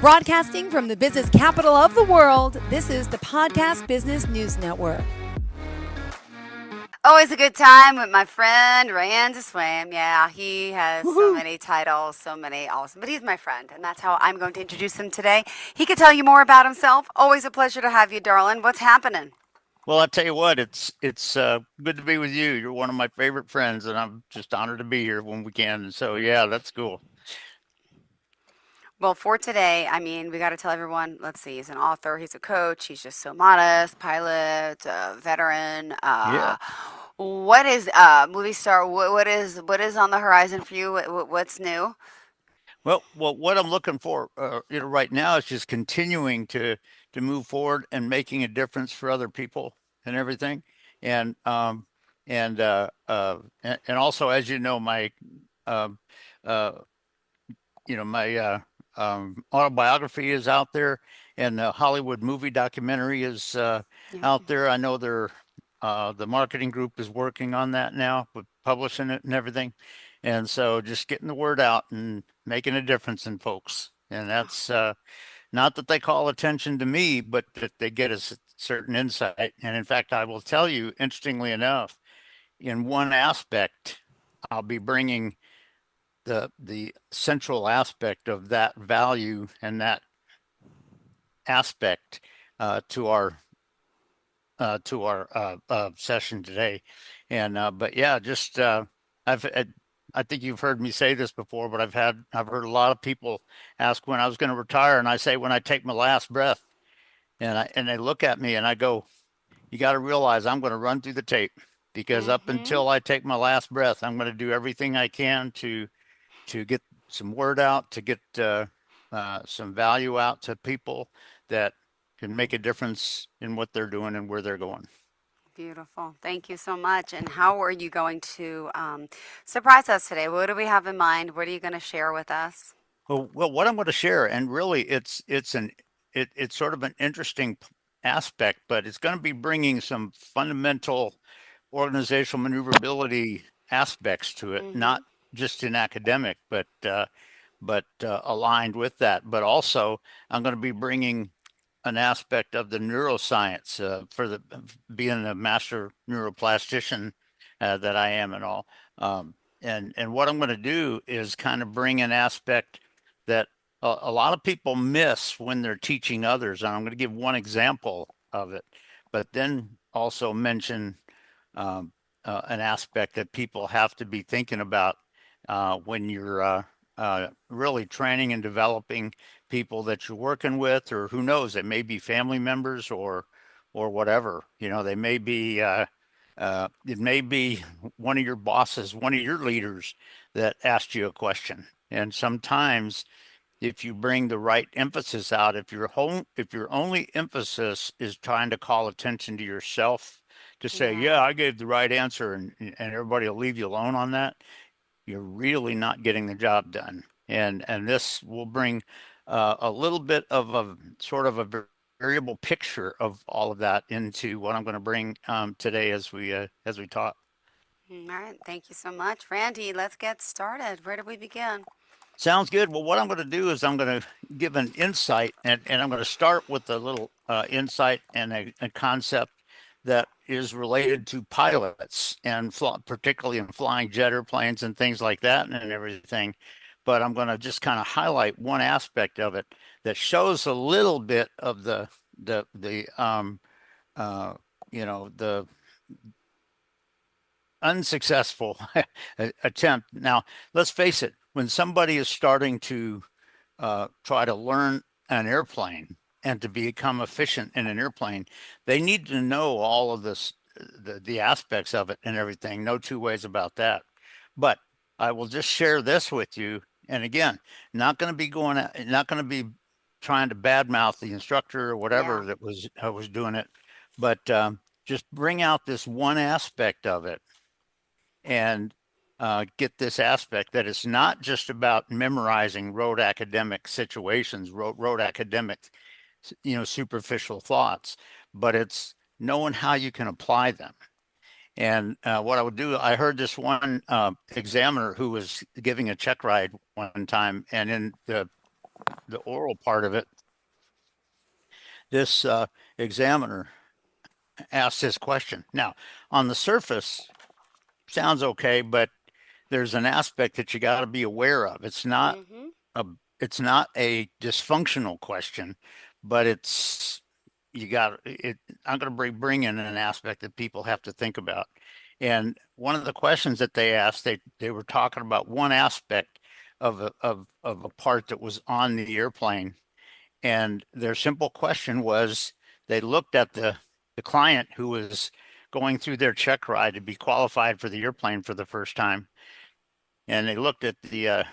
Broadcasting from the business capital of the world, this is the Podcast Business News Network. Always a good time with my friend Randy Swaim. Yeah, he has so Woohoo! many titles, so many awesome. But he's my friend, and that's how I'm going to introduce him today. He could tell you more about himself. Always a pleasure to have you, darling. What's happening? Well, I tell you what, it's good to be with you. You're one of my favorite friends, and I'm just honored to be here when we can. And so, yeah, that's cool. Well, for today, I mean, we got to tell everyone. Let's see, he's an author, he's a coach, he's just so modest, pilot, veteran. Yeah. What is movie star? What is on the horizon for you? What's new? Well, what I'm looking for, right now is just continuing to move forward and making a difference for other people and everything, and and also, as you know, um, uh, my autobiography is out there, and the Hollywood movie documentary is Yeah. out there. I know the marketing group is working on that now, with publishing it and everything, and so just getting the word out and making a difference in folks. And that's not that they call attention to me, but that they get a certain insight. And in fact, I will tell you, interestingly enough, in one aspect, I'll be bringing the central aspect of that value and that aspect to our session today. And but yeah, just I've I think you've heard me say this before, but I've heard a lot of people ask when I was going to retire, and I say when I take my last breath, and they look at me and I go, you got to realize I'm going to run through the tape, because up Mm-hmm. until I take my last breath, I'm going to do everything I can to get some word out, to get some value out to people that can make a difference in what they're doing and where they're going. Beautiful. Thank you so much. And how are you going to surprise us today? What do we have in mind? What are you going to share with us? Well, what I'm going to share, and really, it's sort of an interesting aspect, but it's going to be bringing some fundamental organizational maneuverability aspects to it, Mm-hmm. not just in academic, but aligned with that. But also, I'm going to be bringing an aspect of the neuroscience, for the being a master neuroplastician that I am and all. And what I'm going to do is kind of bring an aspect that a lot of people miss when they're teaching others. And I'm going to give one example of it, but then also mention an aspect that people have to be thinking about when you're really training and developing people that you're working with, or who knows, it may be family members or whatever. They may be it may be one of your bosses, one of your leaders that asked you a question. And sometimes, if you bring the right emphasis out, if your only emphasis is trying to call attention to yourself, to say, Yeah. yeah, I gave the right answer, and everybody will leave you alone on that, you're really not getting the job done. And this will bring a little bit of a sort of a variable picture of all of that into what I'm going to bring today as we talk. All right. Thank you so much. Randy, let's get started. Where do we begin? Sounds good. Well, what I'm going to do is I'm going to give an insight, and I'm going to start with a little insight and a concept that is related to pilots, and particularly in flying jet airplanes and things like that and everything. But I'm going to just kind of highlight one aspect of it that shows a little bit of the uh, the unsuccessful attempt. Now, let's face it, when somebody is starting to try to learn an airplane and to become efficient in an airplane, they need to know all of the aspects of it and everything. No two ways about that. But I will just share this with you. And again, not going to be trying to badmouth the instructor or Yeah. whatever that was doing it, but just bring out this one aspect of it, and get this aspect that it's not just about memorizing rote academic situations, rote academic, superficial thoughts, but it's knowing how you can apply them. And what I would do, I heard this one examiner who was giving a check ride one time, and in the the oral part of it, this examiner asked this question. Now, on the surface, sounds okay, but there's an aspect that you got to be aware of. Mm-hmm. A it's not a dysfunctional question, but it's you got it. I'm going to bring in an aspect that people have to think about. And one of the questions that they asked, they were talking about one aspect of a part that was on the airplane, and their simple question was they looked at the client who was going through their check ride to be qualified for the airplane for the first time, and they looked at the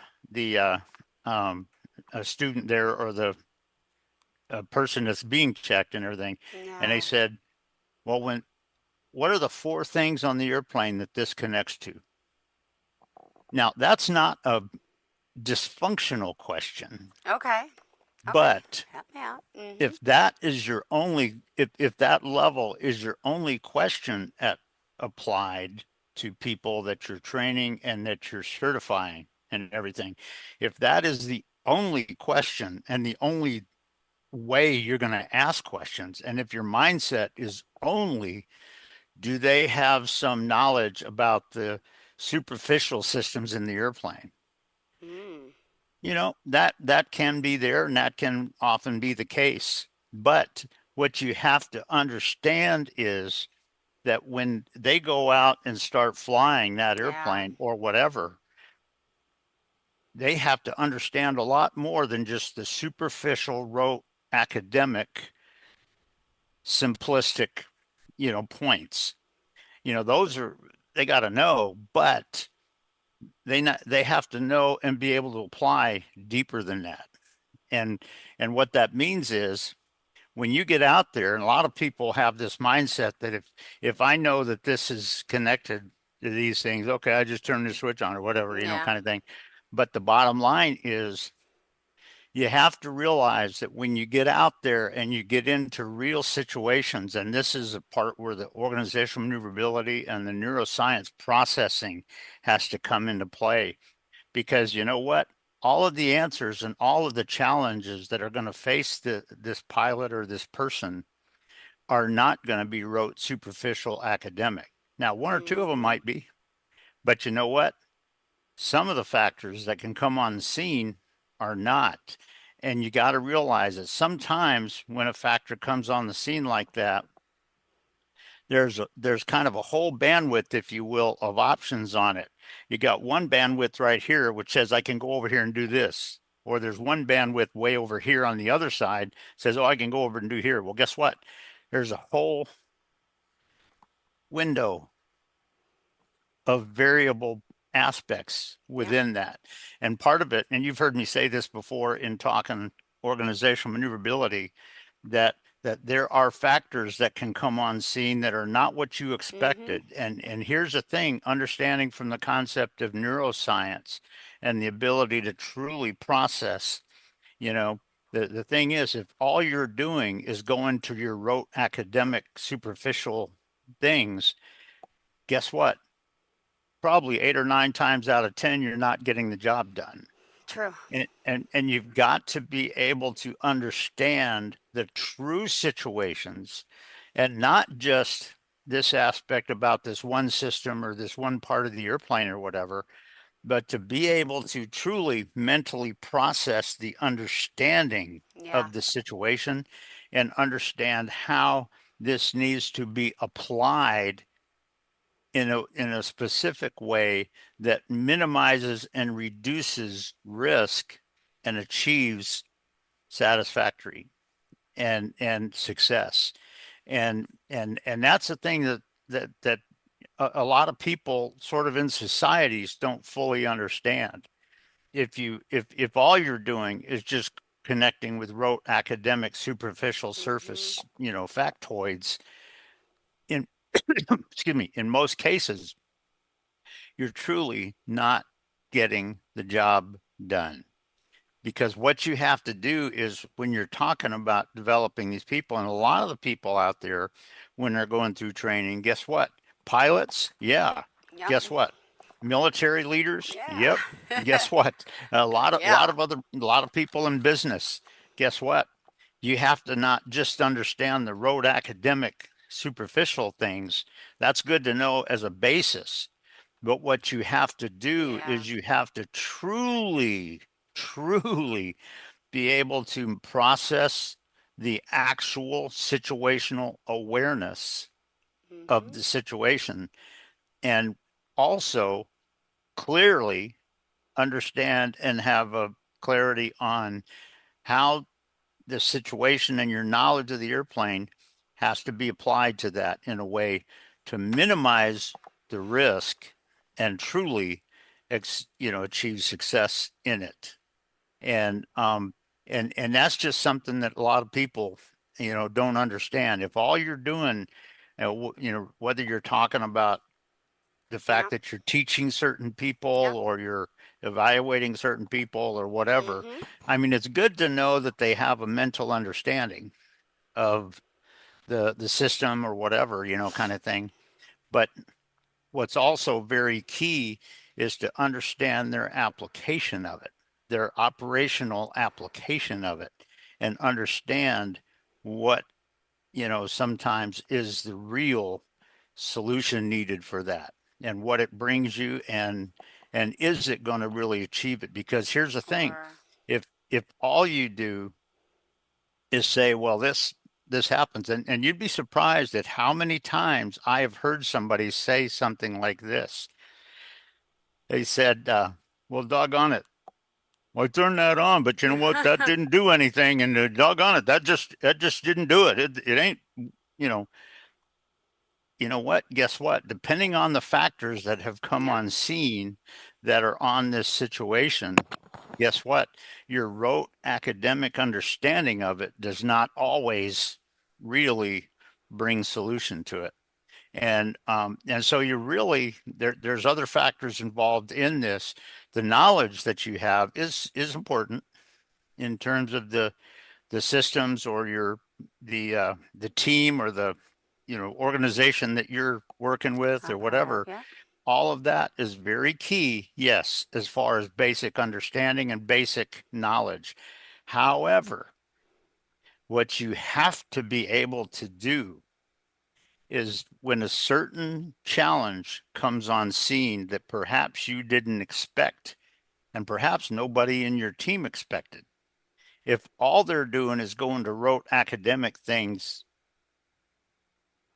um, a student there or the person that's being checked and everything, and they Yeah. said, "Well, what are the four things on the airplane that this connects to?" Now, that's not a dysfunctional question, Okay. Okay. but Help me out. Mm-hmm. if that is your only if that level is your only question at applied to people that you're training and that you're certifying and everything, if that is the only question and the only way you're going to ask questions, and if your mindset is only do they have some knowledge about the superficial systems in the airplane, Mm. that can be there and that can often be the case. But what you have to understand is that when they go out and start flying that Yeah. airplane or whatever, they have to understand a lot more than just the superficial rote academic simplistic points. Those are they got to know, but they have to know and be able to apply deeper than that. And what that means is when you get out there, and a lot of people have this mindset that if I know that this is connected to these things, okay, I just turn the switch on or whatever, Yeah. kind of thing. But the bottom line is you have to realize that when you get out there and you get into real situations, and this is a part where the organizational maneuverability and the neuroscience processing has to come into play, because you know what? All of the answers and all of the challenges that are going to face this pilot or this person are not going to be rote, superficial, academic. Now, one or two of them Mm-hmm. might be, but you know what? Some of the factors that can come on the scene are not. And you got to realize that sometimes when a factor comes on the scene like that, there's kind of a whole bandwidth, if you will, of options on it. You got one bandwidth right here, which says I can go over here and do this. Or there's one bandwidth way over here on the other side says, oh, I can go over and do here. Well, guess what? There's a whole window of variable aspects Yeah. within that. And part of it, and you've heard me say this before in talking organizational maneuverability, that there are factors that can come on scene that are not what you Mm-hmm. expected. And here's the thing, understanding from the concept of neuroscience and the ability to truly process, you know, the thing is, if all you're doing is going to your rote academic superficial things, guess what? Probably 8 or 9 times out of 10, you're not getting the job done. True. And you've got to be able to understand the true situations and not just this aspect about this one system or this one part of the airplane or whatever, but to be able to truly mentally process the understanding Yeah. of the situation and understand how this needs to be applied in a specific way that minimizes and reduces risk and achieves satisfactory and success. And that's the thing that a lot of people sort of in societies don't fully understand. If all you're doing is just connecting with rote academic superficial Mm-hmm. surface factoids, in excuse me, in most cases you're truly not getting the job done. Because what you have to do is when you're talking about developing these people, and a lot of the people out there, when they're going through training, guess what? Pilots, yeah. Yep. Guess what? Military leaders, Yeah. yep. Guess what? Yeah. A lot of people in business. Guess what? You have to not just understand the rote academic superficial things. That's good to know as a basis. But what you have to do Yeah. is you have to truly be able to process the actual situational awareness of Hmm. the situation and also clearly understand and have a clarity on how the situation and your knowledge of the airplane has to be applied to that in a way to minimize the risk and truly achieve success in it. And and that's just something that a lot of people don't understand. If all you're doing, whether you're talking about the Yeah. fact that you're teaching certain people Yeah. or you're evaluating certain people or whatever, Hmm. I mean, it's good to know that they have a mental understanding of the system or whatever, kind of thing. But what's also very key is to understand their application of it, their operational application of it, and understand what, sometimes is the real solution needed for that and what it brings you and is it going to really achieve it? Because here's the thing, Or if all you do is say, well, this happens, and you'd be surprised at how many times I have heard somebody say something like this. They said, well, doggone it, I turned that on, but you know what? That didn't do anything, and doggone it, that just didn't do it. It ain't, you know, you know what? Guess what? Depending on the factors that have come yeah. on scene that are on this situation, guess what? Your rote academic understanding of it does not always really bring solution to it. And so you really there's other factors involved in this. The knowledge that you have is important in terms of the systems or the team or the organization that you're working with A or part of. whatever. Yeah. All of that is very key, yes, as far as basic understanding and basic knowledge. However, what you have to be able to do is when a certain challenge comes on scene that perhaps you didn't expect and perhaps nobody in your team expected. If all they're doing is going to rote academic things,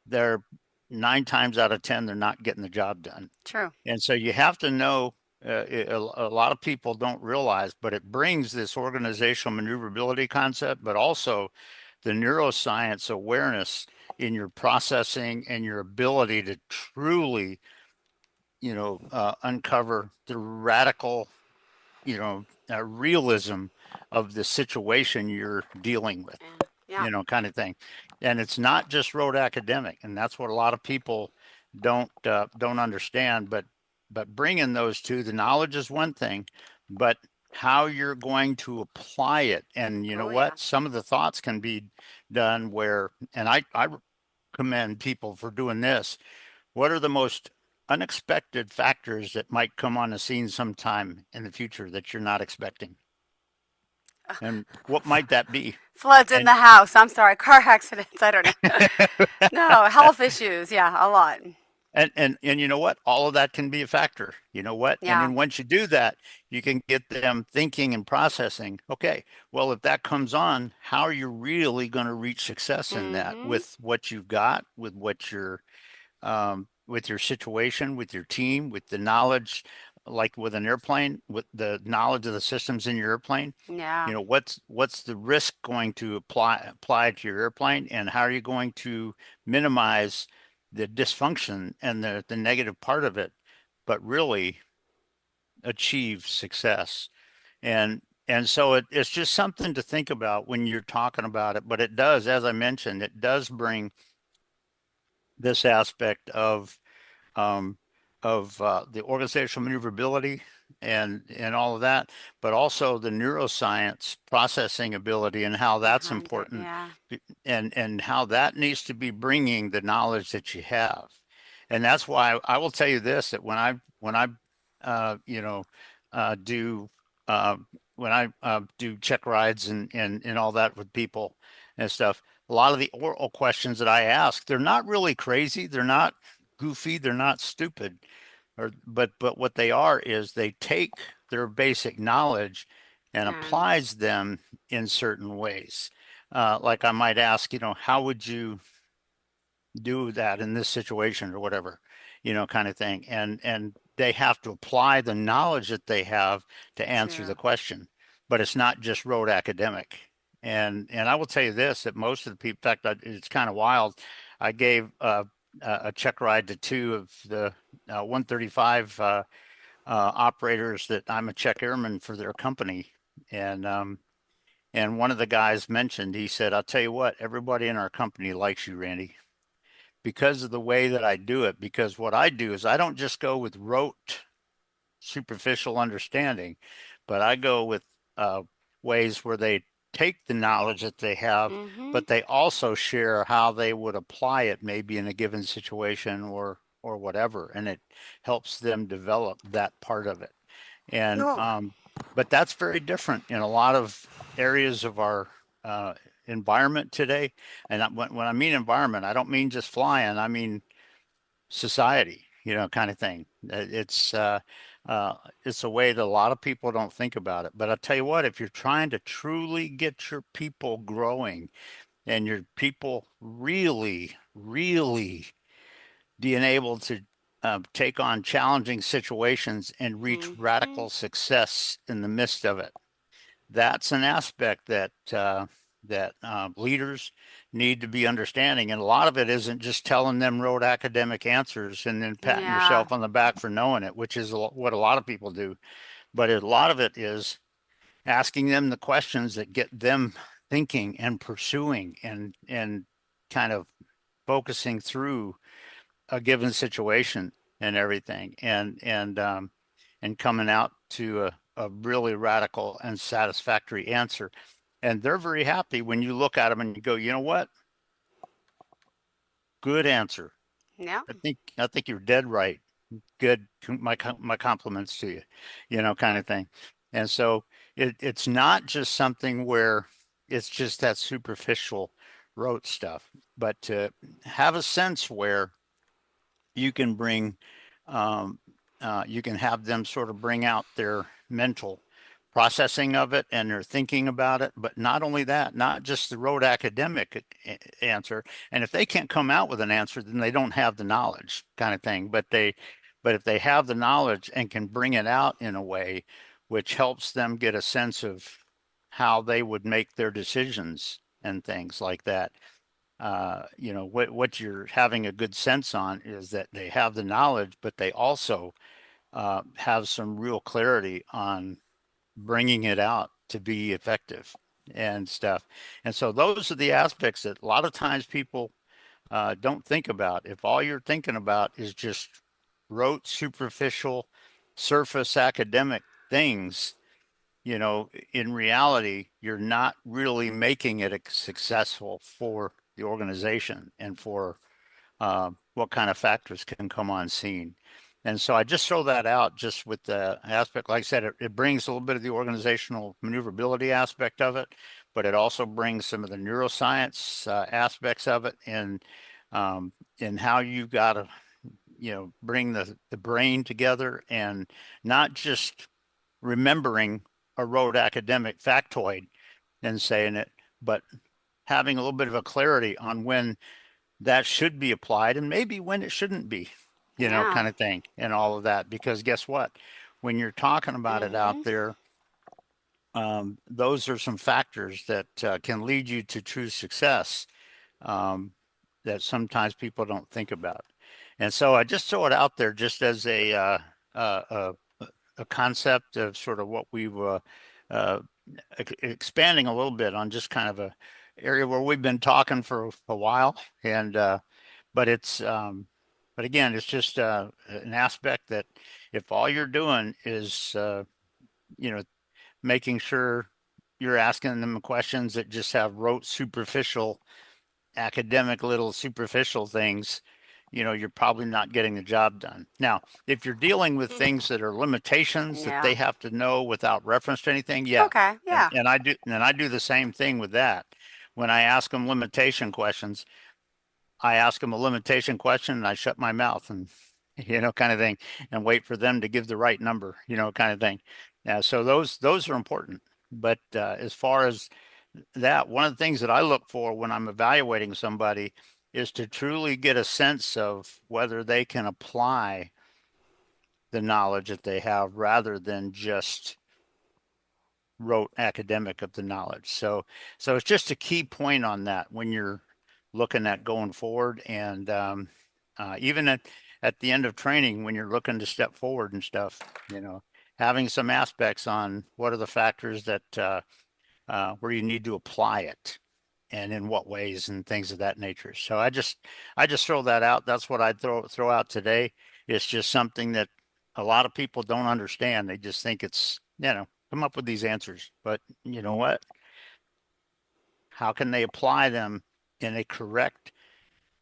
they're 9 times out of 10, they're not getting the job done. True. And so you have to know, a lot of people don't realize, but it brings this organizational maneuverability concept, but also the neuroscience awareness in your processing and your ability to truly, uncover the radical, realism of the situation you're dealing with, And yeah. kind of thing. And it's not just rote academic, and that's what a lot of people don't understand. But bringing those two, the knowledge is one thing, but how you're going to apply it, and you know Oh yeah. what, some of the thoughts can be done where, and I commend people for doing this. What are the most unexpected factors that might come on the scene sometime in the future that you're not expecting? And what might that be? Floods in And the house. I'm sorry. Car accidents. I don't know. No, health issues. Yeah, a lot. and you know what? All of that can be a factor. You know what? And Yeah. then once you do that, you can get them thinking and processing. Okay, well, if that comes on, how are you really going to reach success in that Hmm. with what you've got, with your situation, with your team, with the knowledge, like with an airplane, with the knowledge of the systems in your airplane. Yeah. What's the risk going to apply to your airplane, and how are you going to minimize the dysfunction and the negative part of it, but really achieve success? And so it's just something to think about when you're talking about it. But it does, as I mentioned, it does bring this aspect um, of the organizational maneuverability and all of that, but also the neuroscience processing ability and how that's Behind it. important, Yeah. and how that needs to be bringing the knowledge that you have. And that's why I will tell you this: that when I you know, do uh, when I do check rides and all that with people and stuff. A lot of the oral questions that I ask, they're not really crazy, they're not goofy, they're not stupid, or but what they are is they take their basic knowledge and Yeah. applies them in certain ways. Like I might ask, how would you do that in this situation or whatever, kind of thing. And they have to apply the knowledge that they have to answer True. the question. But it's not just rote academic. And I will tell you this, that most of the people, in fact, it's kind of wild. I gave a check ride to two of the 135 operators that I'm a check airman for their company. And one of the guys mentioned, he said, "I'll tell you what, everybody in our company likes you, Randy, because of the way that I do it." Because what I do is I don't just go with rote, superficial understanding, but I go with uh, ways where they take the knowledge that they have, Mm-hmm. but they also share how they would apply it maybe in a given situation or whatever, and it helps them develop that part of it. And Oh, but that's very different in a lot of areas of our uh, environment today. And when I mean environment, I don't mean just flying. I mean society, kind of thing. Uh, it's a way that a lot of people don't think about it. But I'll tell you what, if you're trying to truly get your people growing and your people really, really being able to take on challenging situations and reach mm-hmm. radical success in the midst of it, that's an aspect that leaders need to be understanding. And a lot of it isn't just telling them rote academic answers and then patting Yeah. yourself on the back for knowing it, which is what a lot of people do. But a lot of it is asking them the questions that get them thinking and pursuing and kind of focusing through a given situation and everything, and coming out to a really radical and satisfactory answer. And they're very happy when you look at them and you go, you know what? Good answer. Yeah. I think you're dead right. Good. My compliments to you, kind of thing. And so it's not just something where it's just that superficial rote stuff, but to have a sense where you can bring you can have them sort of bring out their mental processing of it and their thinking about it. But not only that, not just the rote academic answer. And if they can't come out with an answer, then they don't have the knowledge, kind of thing. But if they have the knowledge and can bring it out in a way which helps them get a sense of how they would make their decisions and things like that, what you're having a good sense on is that they have the knowledge, but they also have some real clarity on bringing it out to be effective and stuff. And so those are the aspects that a lot of times people don't think about. If all you're thinking about is just rote, superficial, surface academic things, in reality, you're not really making it successful for the organization and for what kind of factors can come on scene. And so I just throw that out just with the aspect, like I said, it brings a little bit of the organizational maneuverability aspect of it, but it also brings some of the neuroscience aspects of it in how you've got to, bring the brain together and not just remembering a rote academic factoid and saying it, but having a little bit of a clarity on when that should be applied and maybe when it shouldn't be, Yeah. kind of thing, and all of that. Because guess what? When you're talking about it out Mm-hmm. there, those are some factors that can lead you to true success um, that sometimes people don't think about. And so I just throw it out there just as a, a concept of sort of what we've uh, expanding a little bit on just kind of a area where we've been talking for a while. And but it's but again, it's just an aspect that if all you're doing is you know making sure you're asking them questions that just have rote superficial academic little superficial things, you're probably not getting the job done. Now, if you're dealing with things that are limitations that Yeah. they have to know without reference to anything, yeah. Okay. And Yeah. and I do the same thing with that. When I ask them limitation questions, I ask them a limitation question and I shut my mouth and kind of thing, and wait for them to give the right number, kind of thing. Yeah, so those are important. But as far as that, one of the things that I look for when I'm evaluating somebody is to truly get a sense of whether they can apply the knowledge that they have rather than just rote academic of the knowledge. So it's just a key point on that when you're looking at going forward, and even at the end of training when you're looking to step forward and stuff, having some aspects on what are the factors that where you need to apply it and in what ways and things of that nature. So I just throw that out. That's what I'd throw out today. It's just something that a lot of people don't understand. They just think it's, come up with these answers. But you know what? How can they apply them in a correct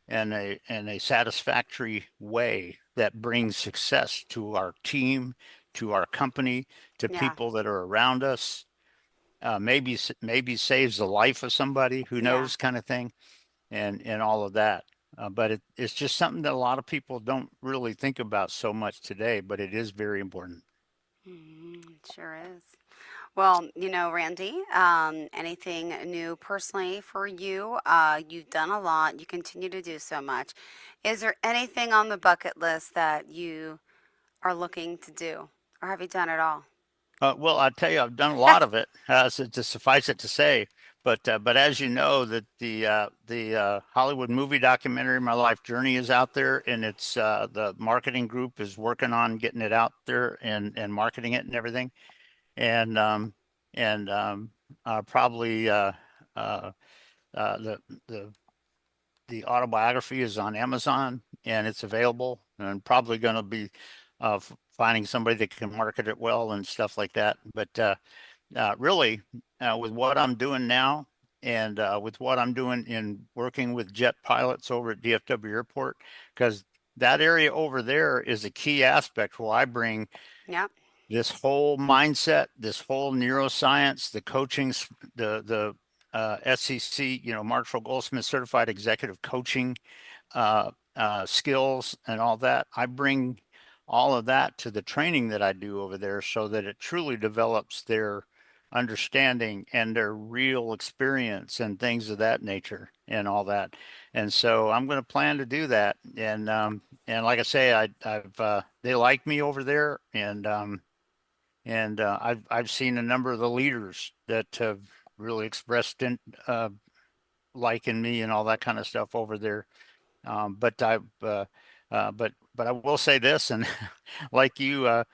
and a satisfactory way that brings success to our team, to our company, to Yeah. people that are around us? Maybe saves the life of somebody, who Yeah. knows, kind of thing, and all of that. But it's just something that a lot of people don't really think about so much today, but it is very important. It sure is. Well, Randy, anything new personally for you? You've done a lot. You continue to do so much. Is there anything on the bucket list that you are looking to do, or have you done it all? Well, I tell you, I've done a lot of it, so to suffice it to say. But as you know, that the Hollywood movie documentary "My Life Journey" is out there, and it's the marketing group is working on getting it out there and marketing it and everything. And and probably uh, the the the autobiography is on Amazon and it's available, and probably going to be finding somebody that can market it well and stuff like that. But really, with what I'm doing now, and with what I'm doing in working with jet pilots over at DFW Airport, because that area over there is a key aspect where I bring Yep. this whole mindset, this whole neuroscience, the coaching, the SEC, Marshall Goldsmith certified executive coaching skills and all that. I bring all of that to the training that I do over there so that it truly develops their understanding and their real experience and things of that nature and all that. And so I'm going to plan to do that. And like I say, I've they like me over there, and I've seen a number of the leaders that have really expressed liking me and all that kind of stuff over there. But I will say this, and like I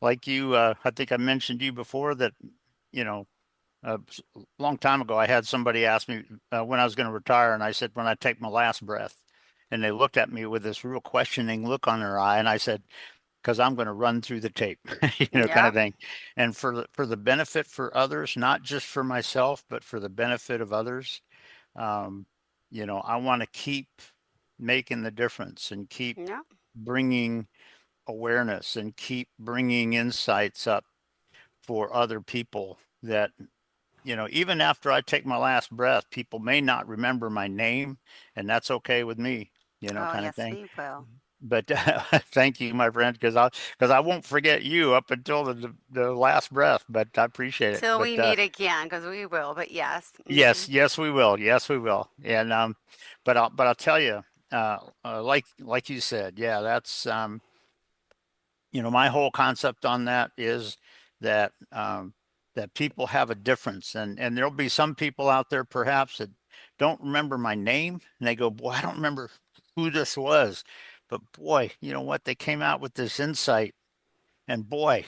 think I mentioned to you before that, you know, a long time ago, I had somebody ask me when I was going to retire, and I said, when I take my last breath. And they looked at me with this real questioning look on their eye, and I said, because I'm going to run through the tape, kind of Yep. thing. And for the benefit for others, not just for myself, but for the benefit of others, um, I want to keep making the difference and keep Yep. bringing awareness and keep bringing insights up for other people that, even after I take my last breath, people may not remember my name, and that's okay with me, Oh, kind of yes, thing. we will. But thank you, my friend, because I won't forget you up until the last breath. But I appreciate it. Till But we meet again, because we will. But yes. yes, we will. Yes, we will. And but I'll tell you, like you said, yeah, that's my whole concept on that is that that people have a difference, and there'll be some people out there perhaps that don't remember my name, and they go, boy, I don't remember who this was, but boy, you know what? They came out with this insight, and boy,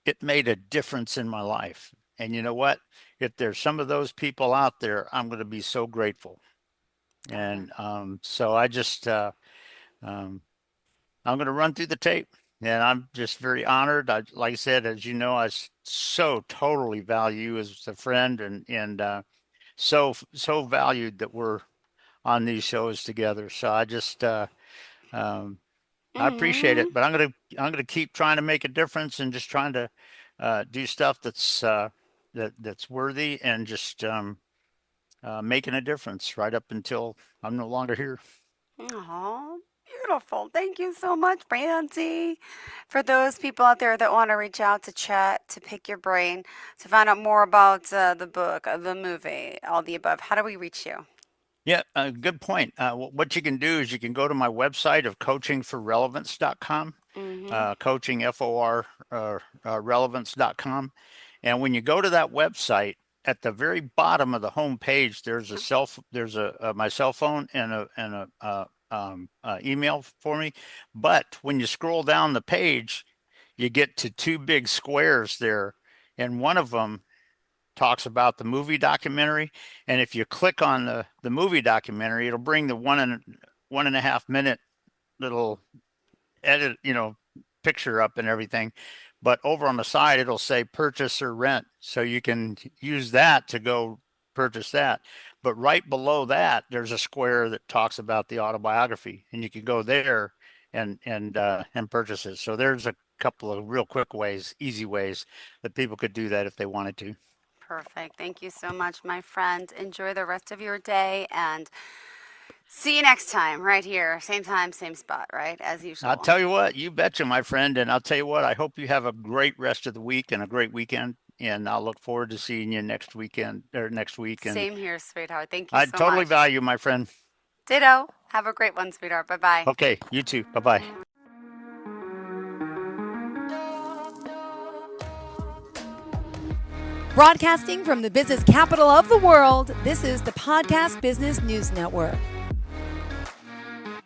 it made a difference in my life. And you know what? If there's some of those people out there, I'm going to be so grateful. Oh, yeah. And so um, I'm going to run through the tape, and I'm just very honored. Like I said, as you know, so totally value you as a friend, and so valued that we're on these shows together. So I just I appreciate Mm-hmm. it, but I'm gonna keep trying to make a difference and just trying to do stuff that's worthy and just making a difference right up until I'm no longer here. Oh, beautiful. Thank you so much, Brandy. For those people out there that want to reach out to chat, to pick your brain, to find out more about the book, the movie, all the above, how do we reach you? Yeah, good point. What you can do is you can go to my website of coachingforrelevance.com, Mm-hmm. coaching, FOR, relevance.com. And when you go to that website, at the very bottom of the home page, there's a my cell phone and a email for me. But when you scroll down the page, you get to two big squares there, and one of them talks about the movie documentary. And if you click on the movie documentary, it'll bring the 1.5 minute little edit, picture up and everything. But over on the side, it'll say purchase or rent. So you can use that to go purchase that. But right below that, there's a square that talks about the autobiography, and you can go there and purchase it. So there's a couple of real quick ways, easy ways that people could do that if they wanted to. Perfect. Thank you so much, my friend. Enjoy the rest of your day and see you next time, right here. Same time, same spot, right? As I'll usual. tell you what, you betcha, my friend. And I'll tell you what, I hope you have a great rest of the week and a great weekend. And I'll look forward to seeing you next weekend or next week. And Same here, sweetheart. Thank you I so totally much. value my friend. Ditto. Have a great one, sweetheart. Bye bye. Okay, you too. Bye bye. Broadcasting from the business capital of the world, this is the Podcast Business News Network.